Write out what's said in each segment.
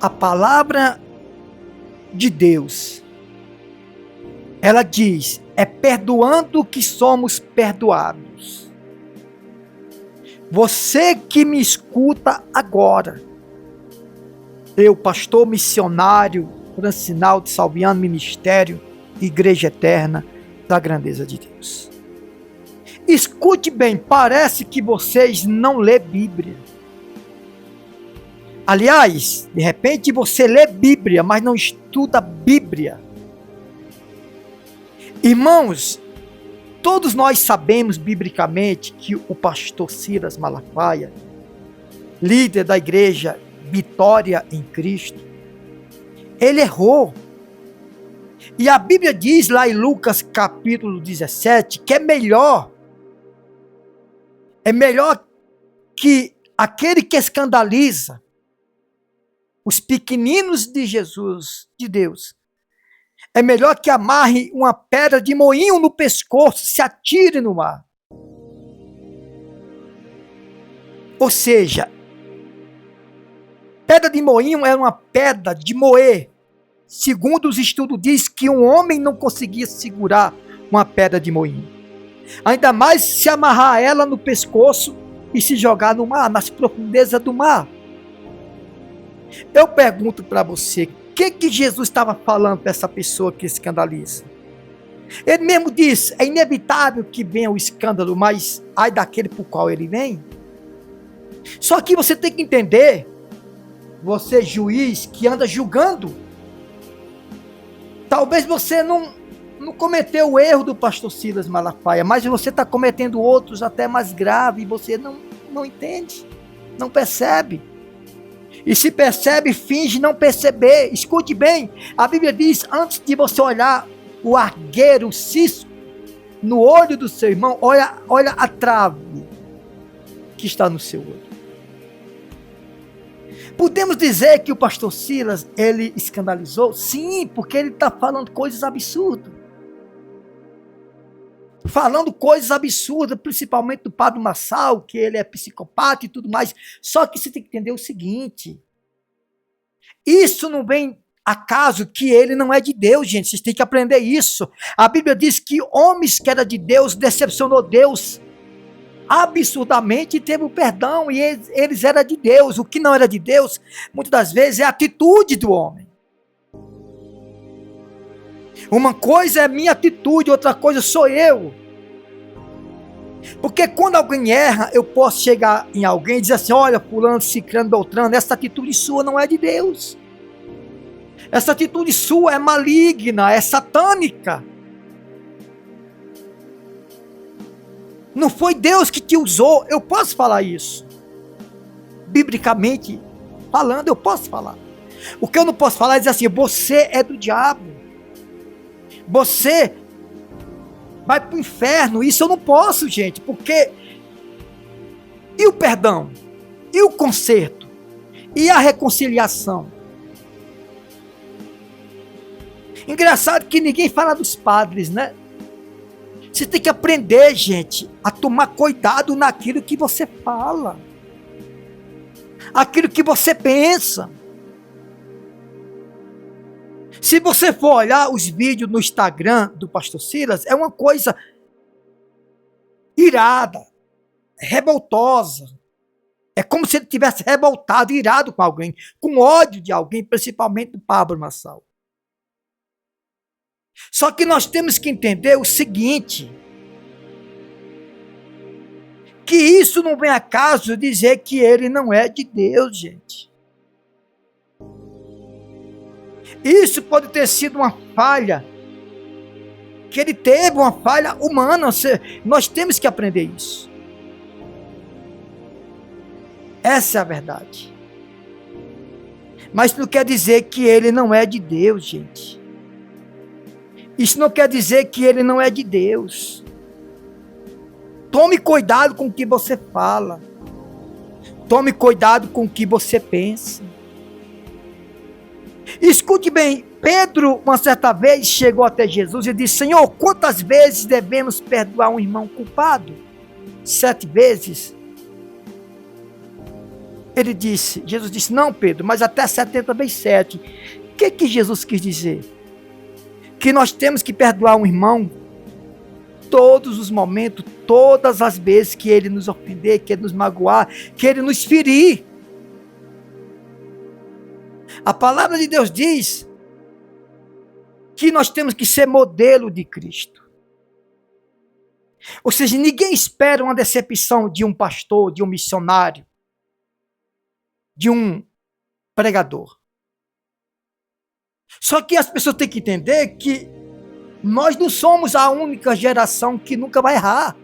A palavra de Deus, ela diz, é perdoando que somos perdoados. Você que me escuta agora, eu, pastor missionário, Francinaldo Salviano, Ministério, Igreja Eterna da Grandeza de Deus. Escute bem, parece que vocês não lê Bíblia. Aliás, de repente você lê Bíblia, mas não estuda Bíblia. Irmãos, todos nós sabemos biblicamente que o pastor Silas Malafaia, líder da igreja Vitória em Cristo, ele errou. E a Bíblia diz lá em Lucas capítulo 17, que é melhor que aquele que escandaliza os pequeninos de Jesus, de Deus, é melhor que amarre uma pedra de moinho no pescoço, se atire no mar. Ou seja, pedra de moinho era uma pedra de moer. Segundo os estudos diz que um homem não conseguia segurar uma pedra de moinho. Ainda mais se amarrar ela no pescoço e se jogar no mar, nas profundezas do mar. Eu pergunto para você, o que Jesus estava falando para essa pessoa que escandaliza? Ele mesmo diz, é inevitável que venha o escândalo, mas ai daquele por qual ele vem. Só que você tem que entender, você juiz que anda julgando, talvez você não cometeu o erro do pastor Silas Malafaia, mas você está cometendo outros até mais graves, e você não entende, não percebe. E se percebe, finge não perceber. Escute bem, a Bíblia diz, antes de você olhar o argueiro, o cisco, no olho do seu irmão, olha a trave que está no seu olho. Podemos dizer que o pastor Silas, ele escandalizou? Sim, porque ele está falando coisas absurdas. Falando coisas absurdas, principalmente do Padre Marçal, que ele é psicopata e tudo mais. Só que você tem que entender o seguinte, isso não vem acaso que ele não é de Deus, gente, vocês têm que aprender isso. A Bíblia diz que homens que eram de Deus, decepcionou Deus absurdamente e teve o perdão, e eles eram de Deus. O que não era de Deus, muitas das vezes, é a atitude do homem. Uma coisa é minha atitude, outra coisa sou eu. Porque quando alguém erra, eu posso chegar em alguém e dizer assim, olha, fulano, ciclano, beltrano, essa atitude sua não é de Deus. Essa atitude sua é maligna, é satânica. Não foi Deus que te usou, eu posso falar isso. Biblicamente falando, eu posso falar. O que eu não posso falar é dizer assim, você é do diabo. Você vai para o inferno. Isso eu não posso, gente, porque e o perdão? E o conserto? E a reconciliação? Engraçado que ninguém fala dos padres, né? Você tem que aprender, gente, a tomar cuidado naquilo que você fala, aquilo que você pensa. Se você for olhar os vídeos no Instagram do pastor Silas, é uma coisa irada, revoltosa. É como se ele tivesse revoltado, irado com alguém, com ódio de alguém, principalmente do Pablo Marçal. Só que nós temos que entender o seguinte, que isso não vem a caso dizer que ele não é de Deus, gente. Isso pode ter sido uma falha, que ele teve uma falha humana, nós temos que aprender isso. Essa é a verdade. Mas não quer dizer que ele não é de Deus, gente. Isso não quer dizer que ele não é de Deus. Tome cuidado com o que você fala. Tome cuidado com o que você pensa. Escute bem, Pedro, uma certa vez, chegou até Jesus e disse, Senhor, quantas vezes devemos perdoar um irmão culpado? 7 vezes? Jesus disse, não, Pedro, mas até 70 vezes 7. O que Jesus quis dizer? Que nós temos que perdoar um irmão todos os momentos, todas as vezes que ele nos ofender, que ele nos magoar, que ele nos ferir. A palavra de Deus diz que nós temos que ser modelo de Cristo. Ou seja, ninguém espera uma decepção de um pastor, de um missionário, de um pregador. Só que as pessoas têm que entender que nós não somos a única geração que nunca vai errar.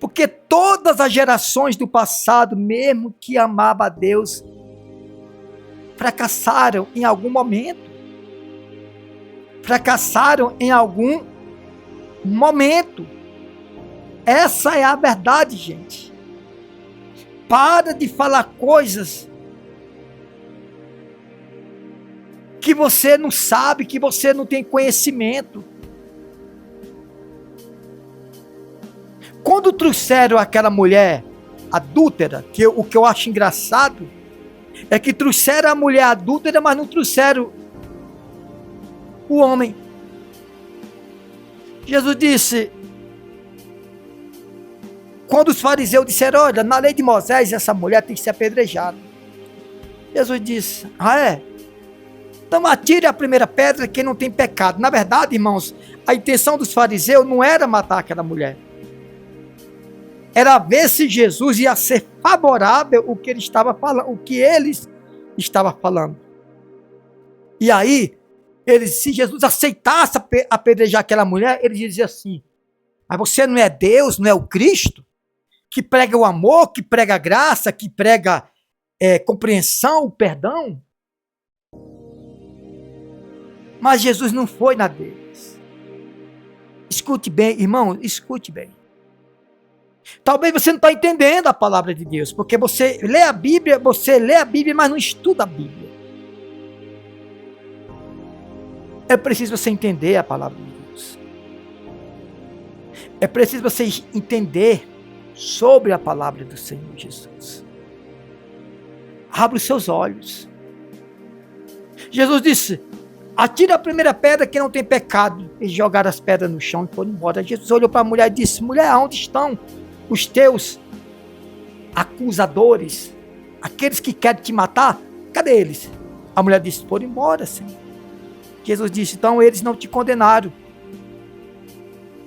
Porque todas as gerações do passado, mesmo que amavam a Deus, fracassaram em algum momento. Fracassaram em algum momento. Essa é a verdade, gente. Para de falar coisas que você não sabe, que você não tem conhecimento. Quando trouxeram aquela mulher adúltera, o que eu acho engraçado, é que trouxeram a mulher adúltera, mas não trouxeram o homem. Jesus disse, quando os fariseus disseram, olha, na lei de Moisés, essa mulher tem que ser apedrejada. Jesus disse, então atire a primeira pedra quem não tem pecado. Na verdade, irmãos, a intenção dos fariseus não era matar aquela mulher. Era ver se Jesus ia ser favorável o que ele estava falando, o que eles estavam falando. E aí, se Jesus aceitasse apedrejar aquela mulher, ele dizia assim, mas você não é Deus, não é o Cristo, que prega o amor, que prega a graça, que prega compreensão, o perdão? Mas Jesus não foi na deles. Escute bem, irmão, escute bem. Talvez você não está entendendo a palavra de Deus, porque você lê a Bíblia, mas não estuda a Bíblia. É preciso você entender a palavra de Deus. É preciso você entender sobre a palavra do Senhor Jesus. Abra os seus olhos. Jesus disse, atira a primeira pedra que não tem pecado. Eles jogaram as pedras no chão e foram embora. Jesus olhou para a mulher e disse, mulher, onde estão os teus acusadores? Aqueles que querem te matar? Cadê eles? A mulher disse, foram embora, Senhor. Jesus disse, então eles não te condenaram.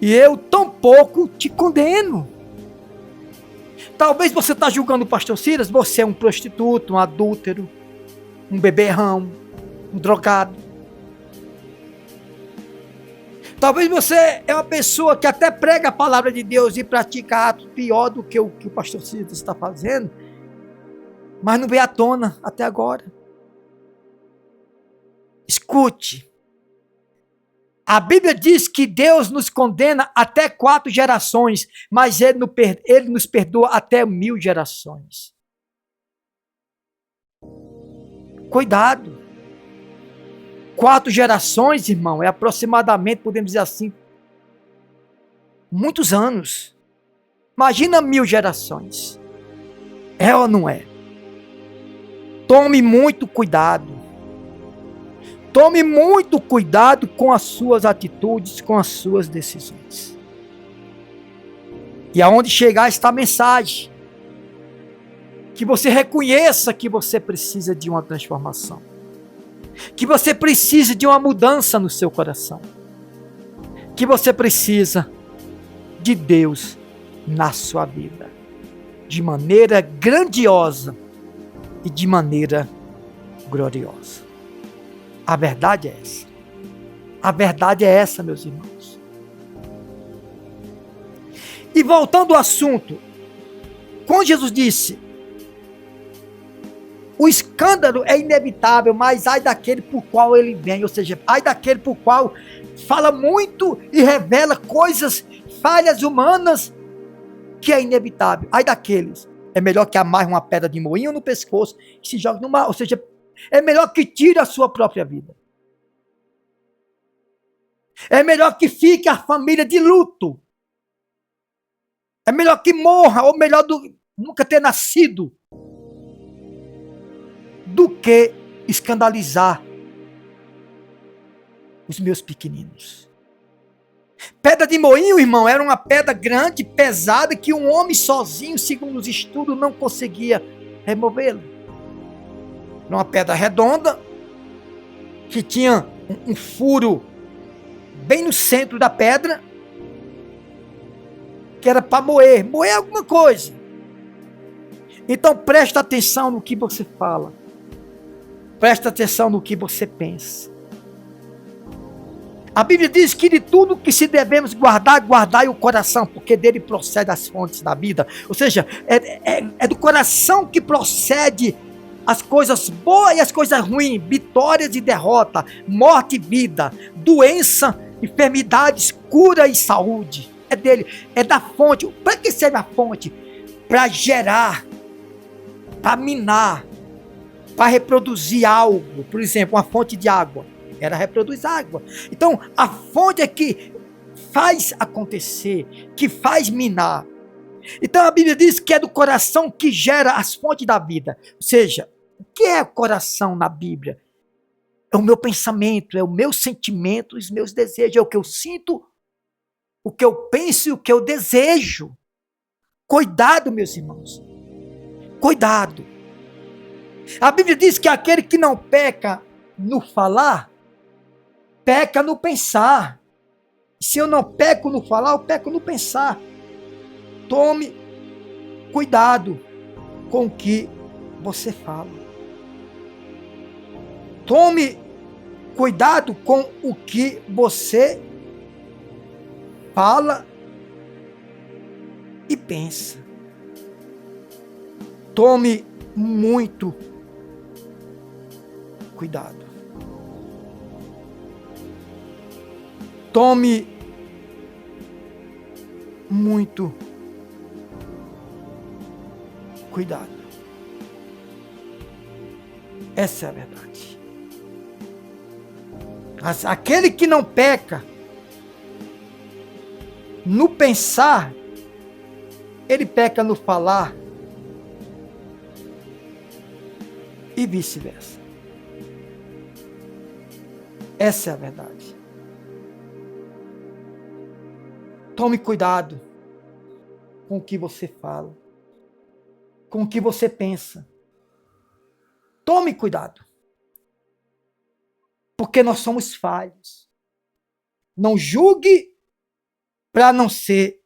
E eu tampouco te condeno. Talvez você está julgando o pastor Silas, você é um prostituto, um adúltero, um beberrão, um drogado. Talvez você é uma pessoa que até prega a palavra de Deus e pratica atos pior do que o pastor Silas está fazendo, mas não veio à tona até agora. Escute. A Bíblia diz que Deus nos condena até 4 gerações, mas Ele nos perdoa até 1000 gerações. Cuidado. 4 gerações, irmão, é aproximadamente, podemos dizer assim, muitos anos. Imagina 1000 gerações. É ou não é? Tome muito cuidado. Tome muito cuidado com as suas atitudes, com as suas decisões. E aonde chegar esta mensagem, que você reconheça que você precisa de uma transformação, que você precisa de uma mudança no seu coração, que você precisa de Deus na sua vida, de maneira grandiosa e de maneira gloriosa. A verdade é essa. A verdade é essa, meus irmãos. E voltando ao assunto, quando Jesus disse, o escândalo é inevitável, mas ai daquele por qual ele vem, ou seja, ai daquele por qual fala muito e revela coisas, falhas humanas, que é inevitável. Ai daqueles, é melhor que amarre uma pedra de moinho no pescoço e se jogue no mar, ou seja, é melhor que tire a sua própria vida. É melhor que fique a família de luto. É melhor que morra, ou melhor nunca ter nascido. do que escandalizar os meus pequeninos. Pedra de moinho, irmão, era uma pedra grande, pesada, que um homem sozinho, segundo os estudos, não conseguia removê-la. Era uma pedra redonda, que tinha um furo bem no centro da pedra, que era para moer alguma coisa. Então presta atenção no que você fala, presta atenção no que você pensa. A Bíblia diz que de tudo que se devemos guardar, guardai o coração, porque dele procede as fontes da vida. Ou seja, é do coração que procede as coisas boas e as coisas ruins, vitórias e derrota, morte e vida, doença, enfermidades, cura e saúde. É dele, é da fonte. Para que serve a fonte? Para gerar, para minar, para reproduzir algo. Por exemplo, uma fonte de água. Ela reproduz água. Então, a fonte é que faz acontecer, que faz minar. Então, a Bíblia diz que é do coração que gera as fontes da vida. Ou seja, o que é o coração na Bíblia? É o meu pensamento, é o meu sentimento, os meus desejos, é o que eu sinto, o que eu penso e o que eu desejo. Cuidado, meus irmãos. Cuidado. A Bíblia diz que aquele que não peca no falar, peca no pensar. Se eu não peco no falar, eu peco no pensar. Tome cuidado com o que você fala. Tome cuidado com o que você fala e pensa. Tome muito cuidado. Tome muito cuidado. Essa é a verdade. Mas aquele que não peca no pensar, ele peca no falar e vice-versa. Essa é a verdade. Tome cuidado com o que você fala, com o que você pensa. Tome cuidado. Porque nós somos falhos. Não julgue para não ser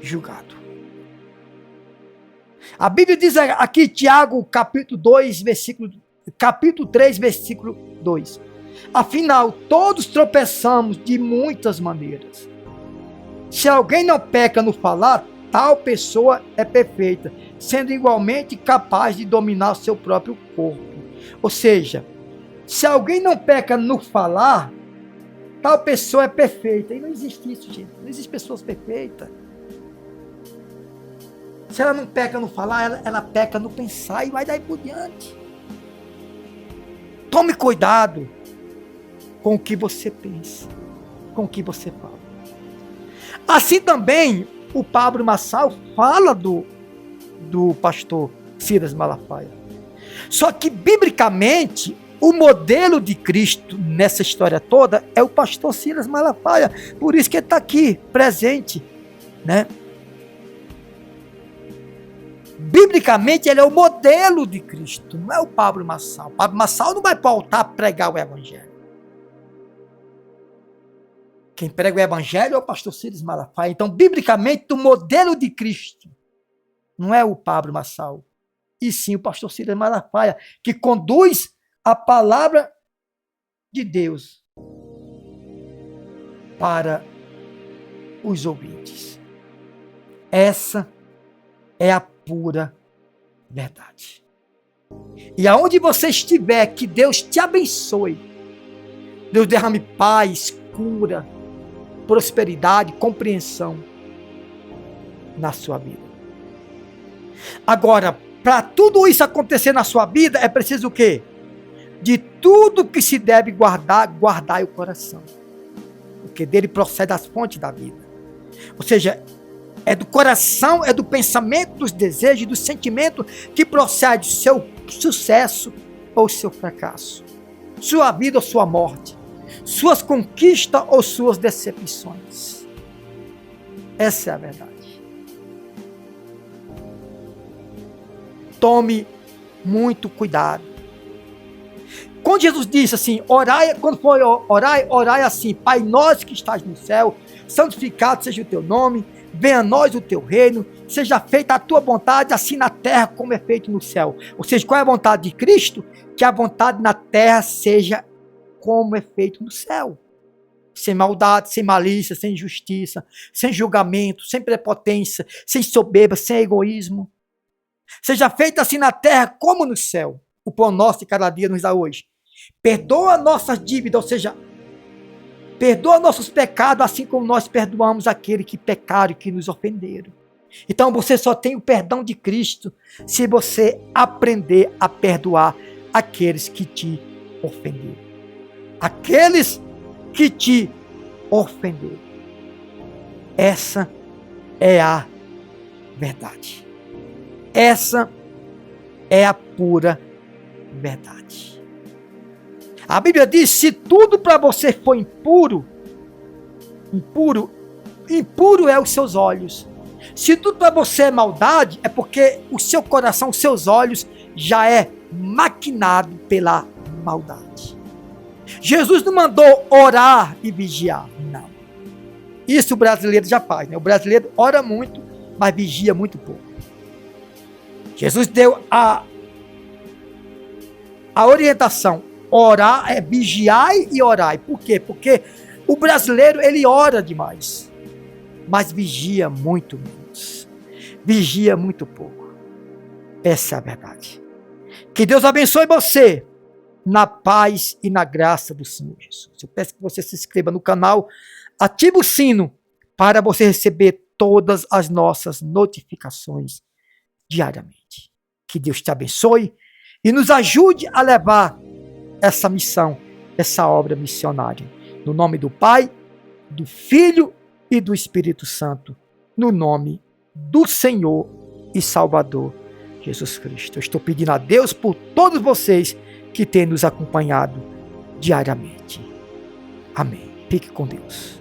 julgado. A Bíblia diz aqui, Tiago, capítulo 3, versículo 2. Afinal, todos tropeçamos de muitas maneiras. Se alguém não peca no falar, tal pessoa é perfeita, sendo igualmente capaz de dominar o seu próprio corpo. Ou seja, se alguém não peca no falar, tal pessoa é perfeita. E não existe isso, gente. Não existe pessoas perfeitas. Se ela não peca no falar, ela peca no pensar e vai daí por diante. Tome cuidado com o que você pensa, com o que você fala. Assim também, o Pablo Marçal fala do pastor Silas Malafaia. Só que, biblicamente, o modelo de Cristo nessa história toda é o pastor Silas Malafaia. Por isso que ele está aqui, presente, né? Biblicamente, ele é o modelo de Cristo, não é o Pablo Marçal. O Pablo Marçal não vai para o altar pregar o evangelho. Quem prega o evangelho é o pastor Silas Malafaia. Então, biblicamente, o modelo de Cristo não é o Pablo Marçal, e sim o pastor Silas Malafaia, que conduz a palavra de Deus para os ouvintes. Essa é a pura verdade. E aonde você estiver, que Deus te abençoe. Deus derrame paz, cura, prosperidade, compreensão na sua vida. Agora, para tudo isso acontecer na sua vida, é preciso o quê? De tudo que se deve guardar, guardai o coração. Porque dele procede as fontes da vida. Ou seja, É do coração, é do pensamento, dos desejos, do sentimento que procede seu sucesso ou seu fracasso, sua vida ou sua morte, suas conquistas ou suas decepções. Essa é a verdade. Tome muito cuidado. Quando Jesus disse assim, orai, quando foi orai, orai assim: Pai nosso que estás no céu, santificado seja o teu nome, venha a nós o teu reino, seja feita a tua vontade, assim na terra como é feito no céu. Ou seja, qual é a vontade de Cristo? Que a vontade na terra seja como é feito no céu. Sem maldade, sem malícia, sem injustiça, sem julgamento, sem prepotência, sem soberba, sem egoísmo. Seja feita assim na terra como no céu. O pão nosso de cada dia nos dá hoje. Perdoa nossas dívidas, ou seja, perdoa nossos pecados, assim como nós perdoamos aqueles que pecaram e que nos ofenderam. Então você só tem o perdão de Cristo se você aprender a perdoar aqueles que te ofenderam. Aqueles que te ofenderam. Essa é a verdade. Essa é a pura verdade. A Bíblia diz: se tudo para você for impuro é os seus olhos. Se tudo para você é maldade, é porque o seu coração, os seus olhos já é maquinado pela maldade. Jesus não mandou orar e vigiar, não. Isso o brasileiro já faz, né? O brasileiro ora muito, mas vigia muito pouco. Jesus deu a orientação: orar, vigiai e orai. Por quê? Porque o brasileiro, ele ora demais, mas vigia muito menos. Vigia muito pouco. Essa é a verdade. Que Deus abençoe você na paz e na graça do Senhor Jesus. Eu peço que você se inscreva no canal, ative o sino para você receber todas as nossas notificações diariamente. Que Deus te abençoe e nos ajude a levar essa missão, essa obra missionária. No nome do Pai, do Filho e do Espírito Santo. No nome do Senhor e Salvador Jesus Cristo. Eu estou pedindo a Deus por todos vocês que têm nos acompanhado diariamente. Amém. Fique com Deus.